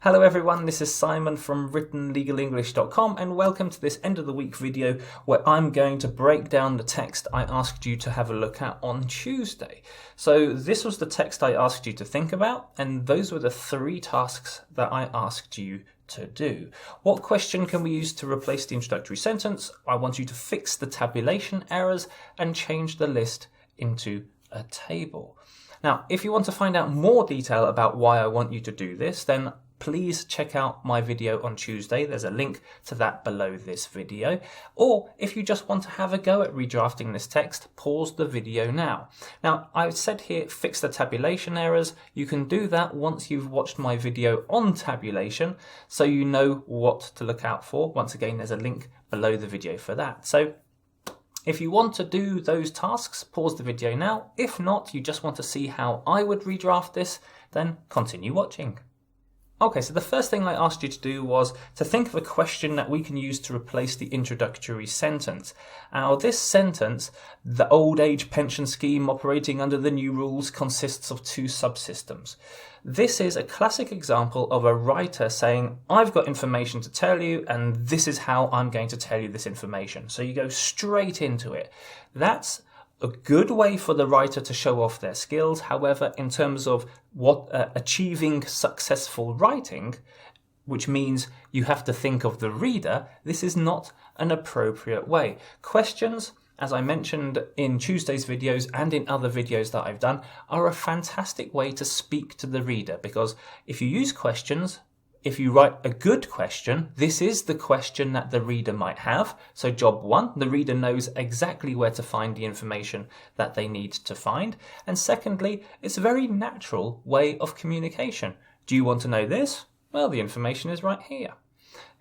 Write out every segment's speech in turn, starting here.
Hello everyone, this is Simon from writtenlegalenglish.com and welcome to this end of the week video where I'm going to break down the text I asked you to have a look at on Tuesday. So this was the text I asked you to think about, and those were the three tasks that I asked you to do. What question can we use to replace the introductory sentence? I want you to fix the tabulation errors and change the list into a table. Now, if you want to find out more detail about why I want you to do this, then please check out my video on Tuesday. There's a link to that below this video. Or if you just want to have a go at redrafting this text, pause the video now. Now, I've said here, fix the tabulation errors. You can do that once you've watched my video on tabulation, so you know what to look out for. Once again, there's a link below the video for that. So if you want to do those tasks, pause the video now. If not, you just want to see how I would redraft this, then continue watching. Okay, so the first thing I asked you to do was to think of a question that we can use to replace the introductory sentence. Now, this sentence, the old age pension scheme operating under the new rules, consists of two subsystems. This is a classic example of a writer saying, I've got information to tell you, and this is how I'm going to tell you this information. So you go straight into it. That's a good way for the writer to show off their skills. However, in terms of what achieving successful writing, which means you have to think of the reader, this is not an appropriate way. Questions, as I mentioned in Tuesday's videos and in other videos that I've done, are a fantastic way to speak to the reader, because if you use questions, if you write a good question, this is the question that the reader might have. So job one, the reader knows exactly where to find the information that they need to find. And secondly, it's a very natural way of communication. Do you want to know this? Well, the information is right here.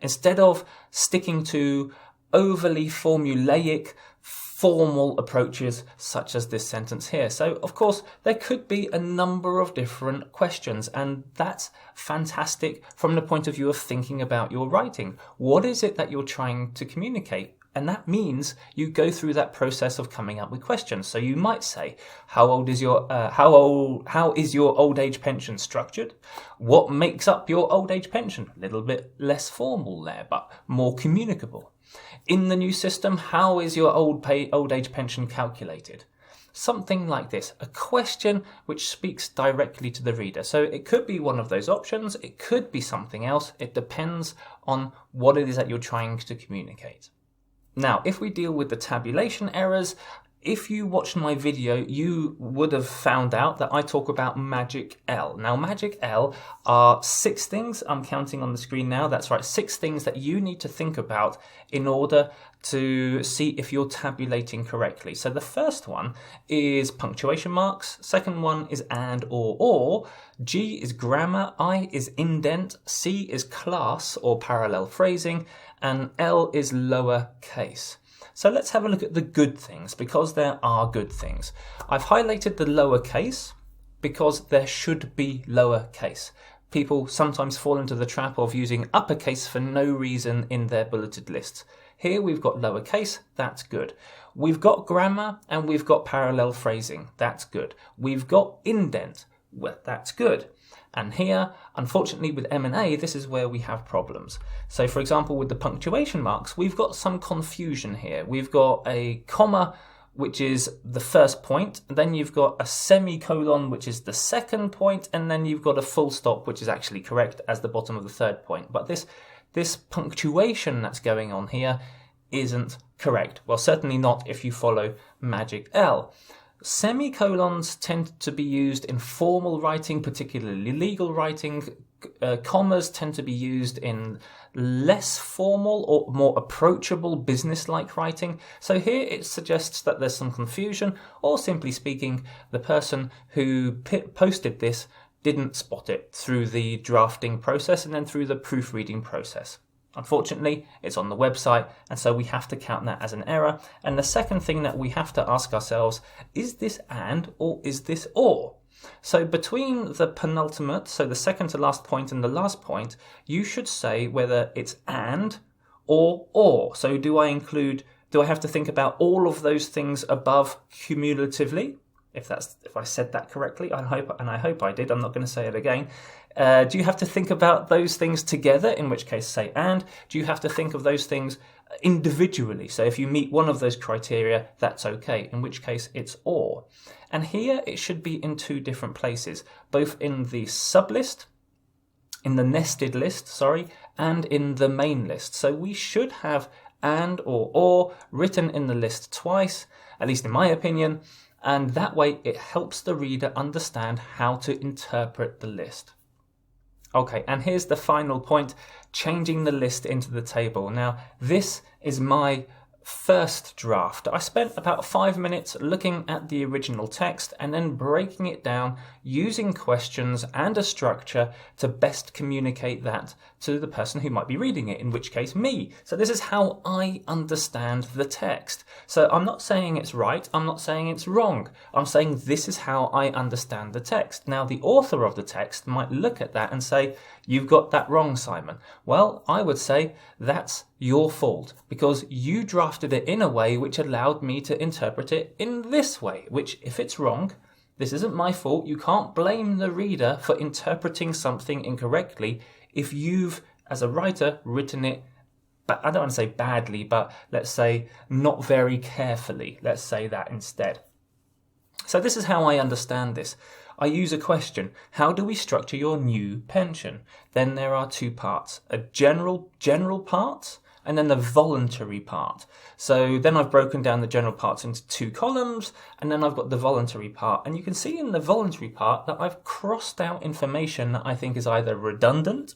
Instead of sticking to overly formulaic, formal approaches such as this sentence here. So, of course, there could be a number of different questions, and that's fantastic from the point of view of thinking about your writing. What is it that you're trying to communicate? And that means you go through that process of coming up with questions. So you might say, how is your old age pension structured? What makes up your old age pension? A little bit less formal there, but more communicable. In the new system, how is your old age pension calculated? Something like this, a question which speaks directly to the reader. So it could be one of those options, it could be something else. It depends on what it is that you're trying to communicate. Now, if we deal with the tabulation errors, if you watched my video, you would have found out that I talk about Magic L. Now, Magic L are 6 things. I'm counting on the screen now. That's right, 6 things that you need to think about in order to see if you're tabulating correctly. So the first one is punctuation marks. Second one is and or. G is grammar. I is indent. C is class or parallel phrasing. And L is lower case. So let's have a look at the good things, because there are good things. I've highlighted the lower case because there should be lower case. People sometimes fall into the trap of using uppercase for no reason in their bulleted lists. Here we've got lowercase, that's good. We've got grammar and we've got parallel phrasing, that's good. We've got indent, well, that's good. And here, unfortunately, with M&A, this is where we have problems. So, for example, with the punctuation marks, we've got some confusion here. We've got a comma, which is the first point, and then you've got a semicolon, which is the second point, and then you've got a full stop, which is actually correct as the bottom of the third point. But this punctuation that's going on here isn't correct. Well, certainly not if you follow Magic L. Semicolons tend to be used in formal writing, particularly legal writing. Commas tend to be used in less formal or more approachable business-like writing. So here it suggests that there's some confusion, or simply speaking, the person who posted this didn't spot it through the drafting process and then through the proofreading process. Unfortunately, it's on the website, and so we have to count that as an error. And the second thing that we have to ask ourselves, is this and or is this or? So between the penultimate, so the second to last point, and the last point, you should say whether it's and or. So do I have to think about all of those things above cumulatively? If I said that correctly, I hope I did. I'm not going to say it again. Do you have to think about those things together, in which case say and? Do you have to think of those things individually? So if you meet one of those criteria, that's okay, in which case it's or. And here it should be in two different places, both in the sublist, in the nested list, and in the main list. So we should have and or written in the list twice, at least in my opinion, and that way it helps the reader understand how to interpret the list. Okay, and here's the final point, changing the list into the table. Now, this is my first draft. I spent about 5 minutes looking at the original text and then breaking it down using questions and a structure to best communicate that to the person who might be reading it, in which case me. So this is how I understand the text. So I'm not saying it's right, I'm not saying it's wrong. I'm saying this is how I understand the text. Now the author of the text might look at that and say, "You've got that wrong, Simon." Well, I would say that's your fault because you drafted it in a way which allowed me to interpret it in this way, which if it's wrong, this isn't my fault. You can't blame the reader for interpreting something incorrectly if you've, as a writer, written it, but I don't want to say badly, but let's say not very carefully. Let's say that instead. So this is how I understand this. I use a question. How do we structure your new pension? Then there are two parts, a general part and then the voluntary part. So then I've broken down the general parts into two columns and then I've got the voluntary part. And you can see in the voluntary part that I've crossed out information that I think is either redundant.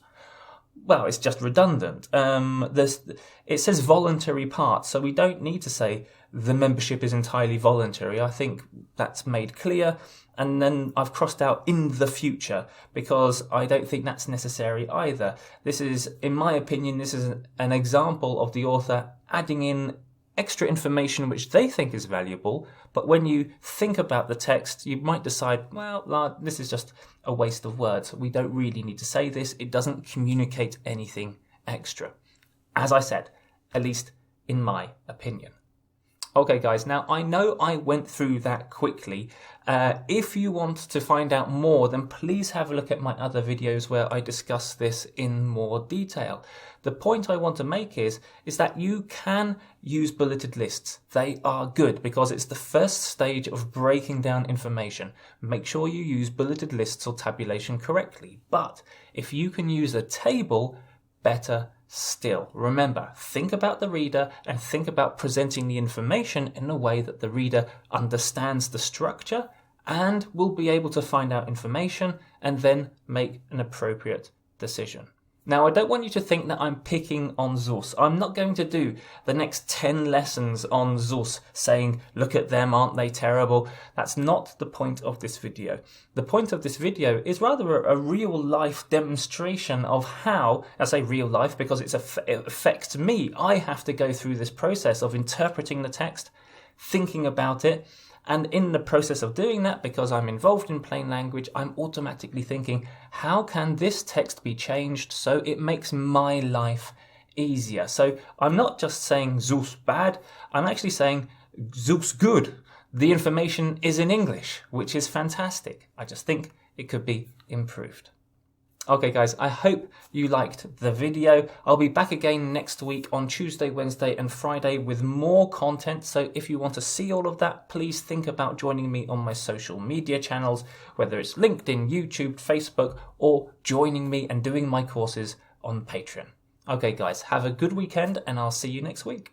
Well, it's just redundant. It says voluntary part, so we don't need to say the membership is entirely voluntary. I think that's made clear. And then I've crossed out in the future because I don't think that's necessary either. This is, in my opinion, this is an example of the author adding in extra information which they think is valuable, but when you think about the text, you might decide, well, this is just a waste of words. We don't really need to say this. It doesn't communicate anything extra. As I said, at least in my opinion. Okay, guys, now I know I went through that quickly. If you want to find out more, then please have a look at my other videos where I discuss this in more detail. The point I want to make is that you can use bulleted lists. They are good because it's the first stage of breaking down information. Make sure you use bulleted lists or tabulation correctly. But if you can use a table, better still. Remember, think about the reader and think about presenting the information in a way that the reader understands the structure and will be able to find out information and then make an appropriate decision. Now, I don't want you to think that I'm picking on Zus. I'm not going to do the next 10 lessons on Zus saying, look at them, aren't they terrible? That's not the point of this video. The point of this video is rather a real life demonstration of how, I say real life because it affects me. I have to go through this process of interpreting the text, thinking about it, and in the process of doing that, because I'm involved in plain language, I'm automatically thinking, how can this text be changed so it makes my life easier? So I'm not just saying Zus bad, I'm actually saying Zus good. The information is in English, which is fantastic. I just think it could be improved. Okay guys, I hope you liked the video. I'll be back again next week on Tuesday, Wednesday and Friday with more content. So if you want to see all of that, please think about joining me on my social media channels, whether it's LinkedIn, YouTube, Facebook, or joining me and doing my courses on Patreon. Okay guys, have a good weekend and I'll see you next week.